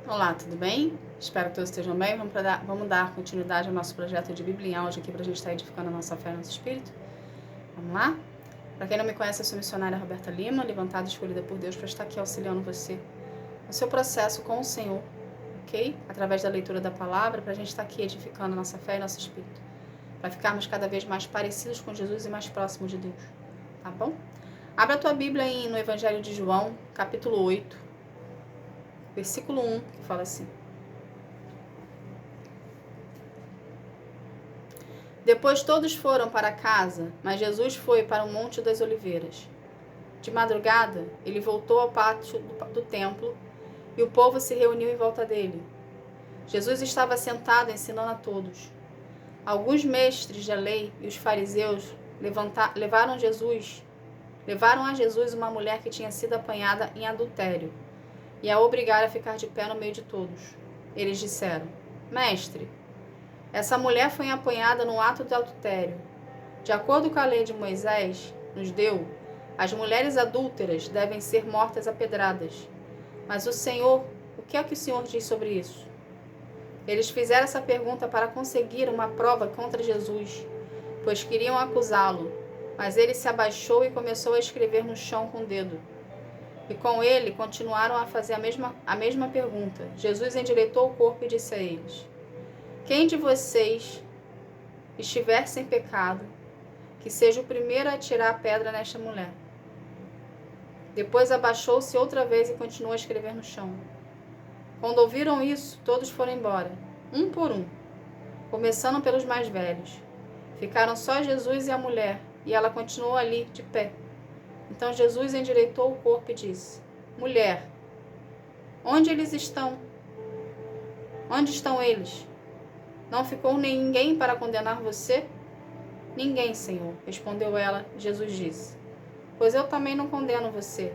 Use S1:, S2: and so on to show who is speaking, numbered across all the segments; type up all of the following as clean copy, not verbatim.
S1: Olá, tudo bem? Espero que todos estejam bem. Vamos dar continuidade ao nosso projeto de Bíblia em áudio aqui para a gente estar edificando a nossa fé e nosso espírito. Vamos lá? Para quem não me conhece, eu sou missionária Roberta Lima, levantada e escolhida por Deus para estar aqui auxiliando você no seu processo com o Senhor, ok? Através da leitura da palavra, para a gente estar aqui edificando a nossa fé e nosso espírito, para ficarmos cada vez mais parecidos com Jesus e mais próximos de Deus, tá bom? Abra a tua Bíblia no Evangelho de João, capítulo 8, versículo 1, que fala assim: Depois todos foram para casa, mas Jesus foi para o Monte das Oliveiras. De madrugada, ele voltou ao pátio do templo e o povo se reuniu em volta dele. Jesus estava sentado ensinando a todos. Alguns mestres da lei e os fariseus levaram a Jesus uma mulher que tinha sido apanhada em adultério e a obrigaram a ficar de pé no meio de todos. Eles disseram: Mestre, essa mulher foi apanhada no ato de adultério. De acordo com a lei de Moisés nos deu, as mulheres adúlteras devem ser mortas a pedradas. Mas o que é que o Senhor diz sobre isso? Eles fizeram essa pergunta para conseguir uma prova contra Jesus, pois queriam acusá-lo. Mas ele se abaixou e começou a escrever no chão com o dedo. E com ele continuaram a fazer a mesma pergunta. Jesus endireitou o corpo e disse a eles: Quem de vocês estiver sem pecado, que seja o primeiro a atirar a pedra nesta mulher. Depois abaixou-se outra vez e continuou a escrever no chão. Quando ouviram isso, todos foram embora, um por um, começando pelos mais velhos. Ficaram só Jesus e a mulher, e ela continuou ali, de pé. Então Jesus endireitou o corpo e disse: Mulher, onde eles estão? Onde estão eles? Não ficou ninguém para condenar você? Ninguém, Senhor, respondeu ela. Jesus disse: Pois eu também não condeno você.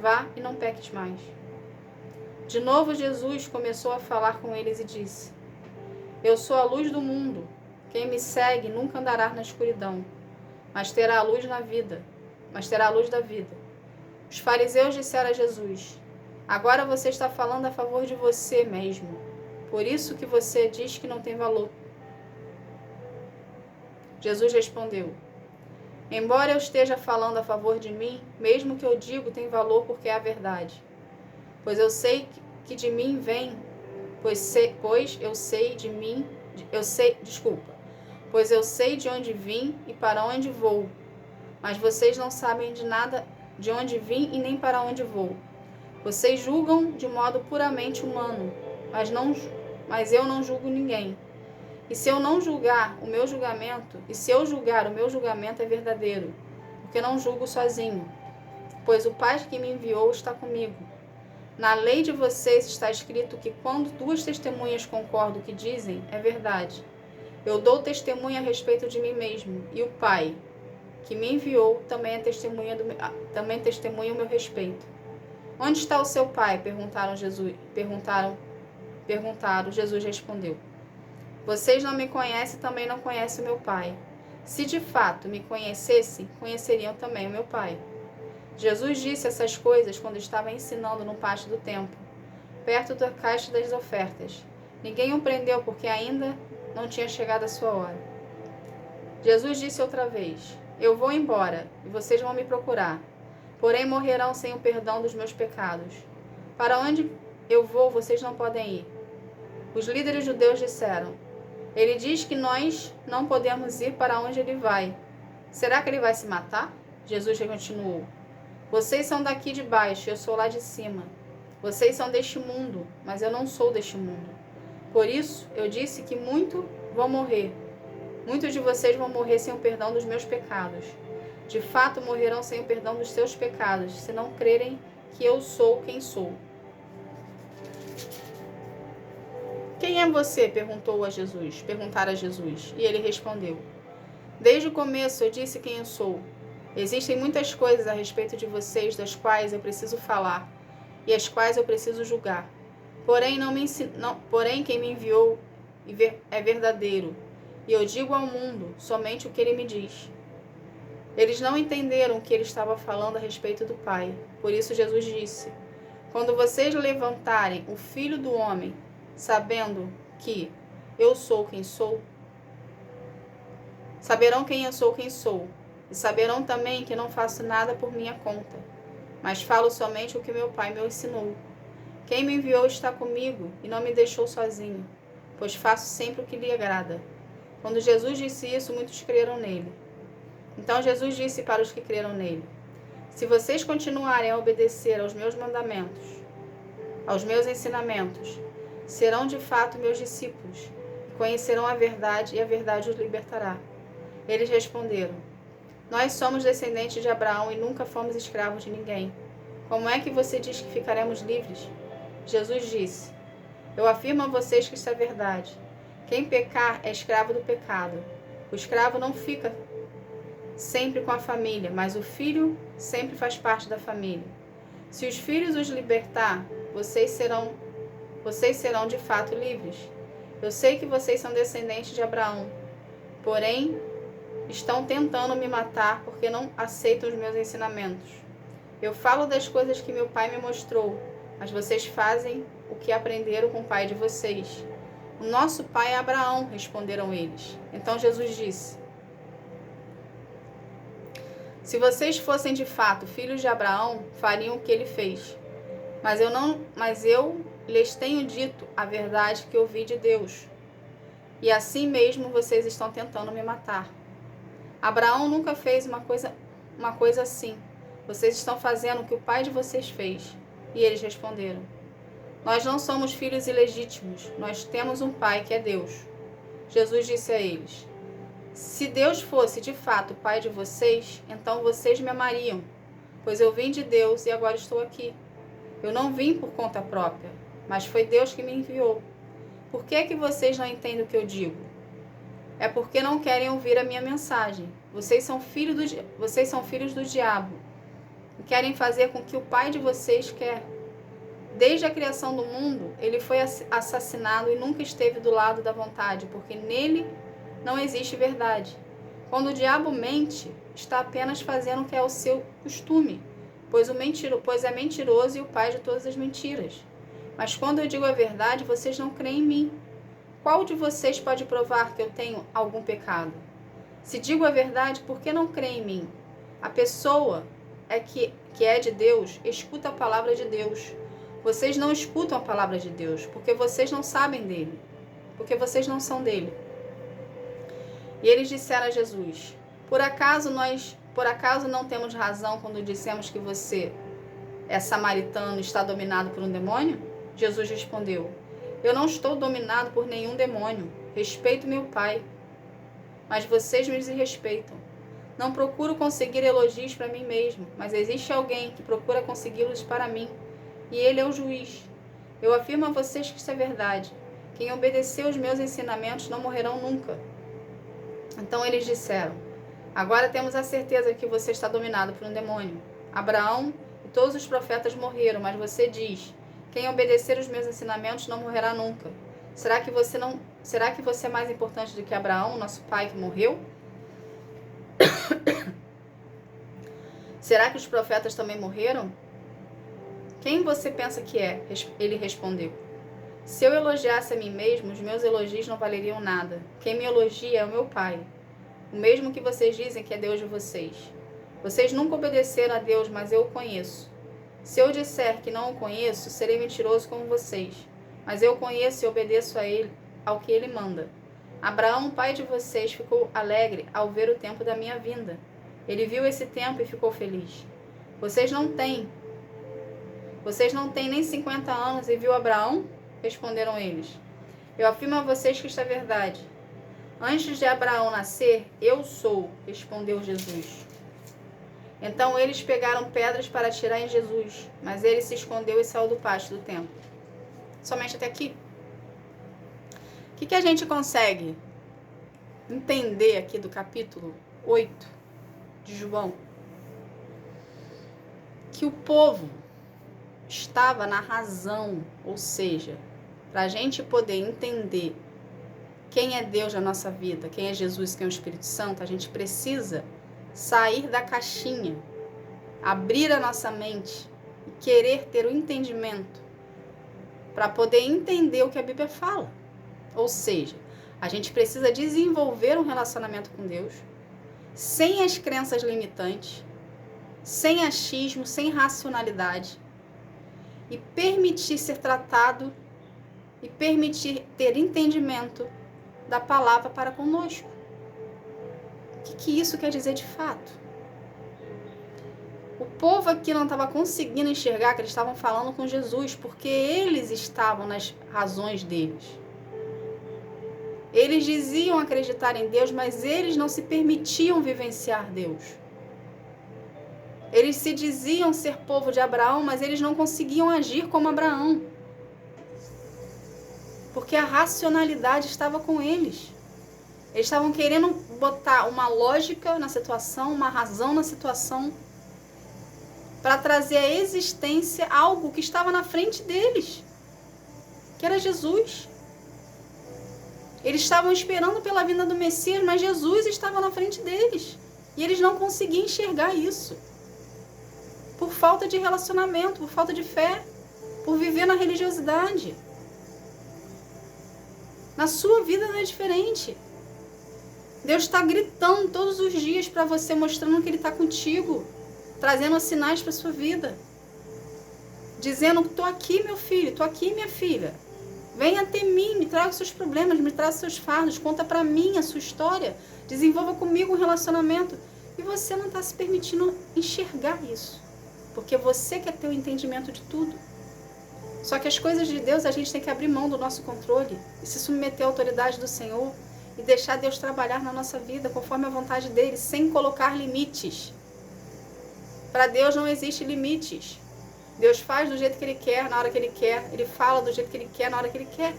S1: Vá e não peques mais. De novo Jesus começou a falar com eles e disse: Eu sou a luz do mundo. Quem me segue nunca andará na escuridão, mas terá a luz da vida. Os fariseus disseram a Jesus: Agora você está falando a favor de você mesmo. Por isso que você diz que não tem valor. Jesus respondeu: Embora eu esteja falando a favor de mim, mesmo que eu digo tem valor porque é a verdade. Pois eu sei que de mim vem, pois eu sei de onde vim e para onde vou. Mas vocês não sabem de nada de onde vim e nem para onde vou. Vocês julgam de modo puramente humano, mas eu não julgo ninguém. E se eu julgar, o meu julgamento é verdadeiro, porque não julgo sozinho, pois o Pai que me enviou está comigo. Na lei de vocês está escrito que quando duas testemunhas concordam o que dizem, é verdade. Eu dou testemunha a respeito de mim mesmo, e o Pai que me enviou também testemunha o meu respeito. Onde está o seu pai? Perguntaram. Jesus respondeu: Vocês não me conhecem e também não conhecem o meu pai. Se de fato me conhecessem, conheceriam também o meu pai. Jesus disse essas coisas quando estava ensinando no pátio do templo, perto da caixa das ofertas. Ninguém o prendeu porque ainda não tinha chegado a sua hora. Jesus disse outra vez: Eu vou embora e vocês vão me procurar, porém morrerão sem o perdão dos meus pecados. Para onde eu vou, vocês não podem ir. Os líderes judeus disseram: Ele diz que nós não podemos ir para onde ele vai. Será que ele vai se matar? Jesus continuou: Vocês são daqui de baixo, eu sou lá de cima. Vocês são deste mundo, mas eu não sou deste mundo. Por isso, eu disse que muitos de vocês vão morrer sem o perdão dos meus pecados. De fato, morrerão sem o perdão dos seus pecados, se não crerem que eu sou quem sou. Quem é você? Perguntaram a Jesus. E ele respondeu: Desde o começo eu disse quem eu sou. Existem muitas coisas a respeito de vocês das quais eu preciso falar e as quais eu preciso julgar. Porém, quem me enviou é verdadeiro, e eu digo ao mundo somente o que ele me diz. Eles não entenderam o que ele estava falando a respeito do Pai. Por isso Jesus disse: Quando vocês levantarem o Filho do Homem, sabendo que eu sou quem sou, saberão quem eu sou quem sou, e saberão também que não faço nada por minha conta, mas falo somente o que meu Pai me ensinou. Quem me enviou está comigo e não me deixou sozinho, pois faço sempre o que lhe agrada. Quando Jesus disse isso, muitos creram nele. Então Jesus disse para os que creram nele: se vocês continuarem a obedecer aos meus mandamentos, aos meus ensinamentos, serão de fato meus discípulos, e conhecerão a verdade, e a verdade os libertará. Eles responderam: nós somos descendentes de Abraão e nunca fomos escravos de ninguém. Como é que você diz que ficaremos livres? Jesus disse: eu afirmo a vocês que isso é verdade. Quem pecar é escravo do pecado. O escravo não fica sempre com a família, mas o filho sempre faz parte da família. Se os filhos os libertar, vocês serão de fato livres. Eu sei que vocês são descendentes de Abraão, porém estão tentando me matar porque não aceitam os meus ensinamentos. Eu falo das coisas que meu pai me mostrou, mas vocês fazem o que aprenderam com o pai de vocês. O nosso pai é Abraão, responderam eles. Então Jesus disse: se vocês fossem de fato filhos de Abraão, fariam o que ele fez. Mas eu lhes tenho dito a verdade que ouvi de Deus. E assim mesmo vocês estão tentando me matar. Abraão nunca fez uma coisa assim. Vocês estão fazendo o que o pai de vocês fez. E eles responderam: nós não somos filhos ilegítimos, nós temos um pai que é Deus. Jesus disse a eles: se Deus fosse de fato o pai de vocês, então vocês me amariam, pois eu vim de Deus e agora estou aqui. Eu não vim por conta própria, mas foi Deus que me enviou. Por que é que vocês não entendem o que eu digo? É porque não querem ouvir a minha mensagem. Vocês são filhos do diabo e querem fazer com que o pai de vocês quer. Desde a criação do mundo, ele foi assassinado e nunca esteve do lado da vontade, porque nele não existe verdade. Quando o diabo mente, está apenas fazendo o que é o seu costume, pois é mentiroso e o pai de todas as mentiras. Mas quando eu digo a verdade, vocês não creem em mim. Qual de vocês pode provar que eu tenho algum pecado? Se digo a verdade, por que não creem em mim? A pessoa que é de Deus escuta a palavra de Deus. Vocês não escutam a palavra de Deus, porque vocês não sabem dele, porque vocês não são dele. E eles disseram a Jesus: por acaso não temos razão quando dissemos que você é samaritano e está dominado por um demônio? Jesus respondeu: eu não estou dominado por nenhum demônio. Respeito meu Pai, mas vocês me desrespeitam. Não procuro conseguir elogios para mim mesmo, mas existe alguém que procura consegui-los para mim, e ele é o juiz. Eu afirmo a vocês que isso é verdade. Quem obedecer os meus ensinamentos não morrerão nunca. Então eles disseram: agora temos a certeza que você está dominado por um demônio. Abraão e todos os profetas morreram, mas você diz: quem obedecer os meus ensinamentos não morrerá nunca. Será que você é mais importante do que Abraão, nosso pai que morreu? Será que os profetas também morreram? Quem você pensa que é? Ele respondeu: se eu elogiasse a mim mesmo, os meus elogios não valeriam nada. Quem me elogia é o meu Pai, o mesmo que vocês dizem que é Deus de vocês. Vocês nunca obedeceram a Deus, mas eu o conheço. Se eu disser que não o conheço, serei mentiroso como vocês. Mas eu conheço e obedeço a ele, ao que ele manda. Abraão, pai de vocês, ficou alegre ao ver o tempo da minha vinda. Ele viu esse tempo e ficou feliz. Vocês não têm nem 50 anos e viu Abraão? Responderam eles. Eu afirmo a vocês que isto é verdade. Antes de Abraão nascer, eu sou, respondeu Jesus. Então eles pegaram pedras para atirar em Jesus, mas ele se escondeu e saiu do pátio do templo. Somente até aqui. O que a gente consegue entender aqui do capítulo 8 de João? Que o povo estava na razão, ou seja, para a gente poder entender quem é Deus na nossa vida, quem é Jesus, quem é o Espírito Santo, a gente precisa sair da caixinha, abrir a nossa mente e querer ter o entendimento para poder entender o que a Bíblia fala. Ou seja, a gente precisa desenvolver um relacionamento com Deus sem as crenças limitantes, sem achismo, sem racionalidade, e permitir ser tratado e permitir ter entendimento da palavra para conosco. O que isso quer dizer de fato? O povo aqui não estava conseguindo enxergar que eles estavam falando com Jesus, porque eles estavam nas razões deles. Eles diziam acreditar em Deus, mas eles não se permitiam vivenciar Deus. Eles se diziam ser povo de Abraão, mas eles não conseguiam agir como Abraão. Porque a racionalidade estava com eles. Eles estavam querendo botar uma lógica na situação, uma razão na situação, para trazer à existência algo que estava na frente deles, que era Jesus. Eles estavam esperando pela vinda do Messias, mas Jesus estava na frente deles. E eles não conseguiam enxergar isso. Por falta de relacionamento, por falta de fé, por viver na religiosidade. Na sua vida não é diferente. Deus está gritando todos os dias para você, mostrando que Ele está contigo, trazendo sinais para a sua vida. Dizendo, estou aqui, meu filho, estou aqui, minha filha. Venha até mim, me traga os seus problemas, me traga os seus fardos, conta para mim a sua história, desenvolva comigo um relacionamento. E você não está se permitindo enxergar isso, porque você quer ter o entendimento de tudo. Só que as coisas de Deus a gente tem que abrir mão do nosso controle e se submeter à autoridade do Senhor e deixar Deus trabalhar na nossa vida conforme a vontade dEle, sem colocar limites. Para Deus não existe limites. Deus faz do jeito que Ele quer, na hora que Ele quer. Ele fala do jeito que Ele quer, na hora que Ele quer.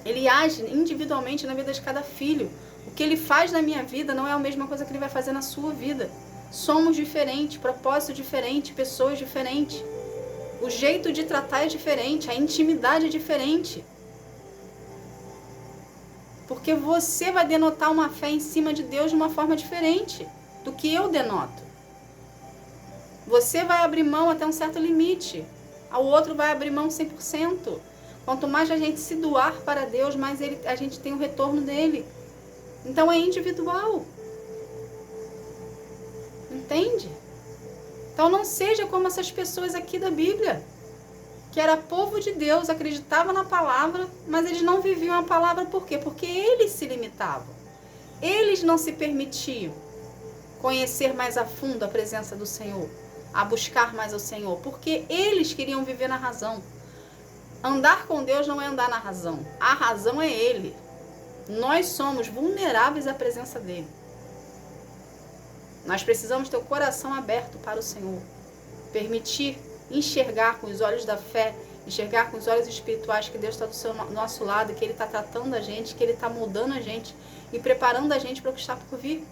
S1: Ele age individualmente na vida de cada filho. O que Ele faz na minha vida não é a mesma coisa que Ele vai fazer na sua vida. Somos diferentes, propósito diferente, pessoas diferentes. O jeito de tratar é diferente, a intimidade é diferente. Porque você vai denotar uma fé em cima de Deus de uma forma diferente do que eu denoto. Você vai abrir mão até um certo limite. O outro vai abrir mão 100%. Quanto mais a gente se doar para Deus, mais a gente tem o retorno dele. Então é individual. Entende? Então não seja como essas pessoas aqui da Bíblia, que era povo de Deus, acreditava na palavra, mas eles não viviam a palavra por quê? Porque eles se limitavam. Eles não se permitiam conhecer mais a fundo a presença do Senhor, a buscar mais o Senhor, porque eles queriam viver na razão. Andar com Deus não é andar na razão. A razão é Ele. Nós somos vulneráveis à presença dEle. Nós precisamos ter o coração aberto para o Senhor. Permitir enxergar com os olhos da fé, enxergar com os olhos espirituais que Deus está do nosso lado, que Ele está tratando a gente, que Ele está moldando a gente e preparando a gente para o que está por vir.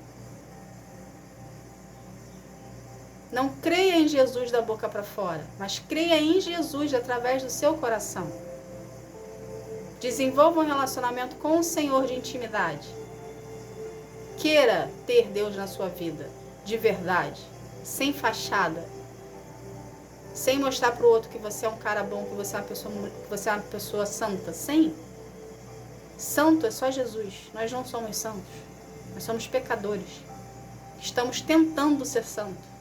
S1: Não creia em Jesus da boca para fora, mas creia em Jesus através do seu coração. Desenvolva um relacionamento com o Senhor de intimidade. Queira ter Deus na sua vida, de verdade, sem fachada, sem mostrar para o outro que você é um cara bom, que você é uma pessoa santa. Sem. Santo é só Jesus. Nós não somos santos. Nós somos pecadores. Estamos tentando ser santos.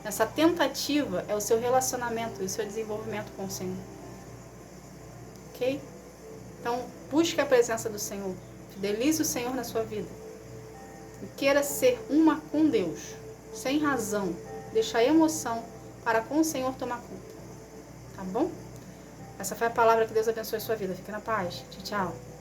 S1: Essa tentativa é o seu relacionamento e o seu desenvolvimento com o Senhor. Ok? Então, busque a presença do Senhor. Fidelize o Senhor na sua vida. E queira ser uma com Deus, sem razão. Deixa a emoção para com o Senhor tomar conta. Tá bom? Essa foi a palavra que Deus abençoe a sua vida. Fique na paz. Tchau, tchau.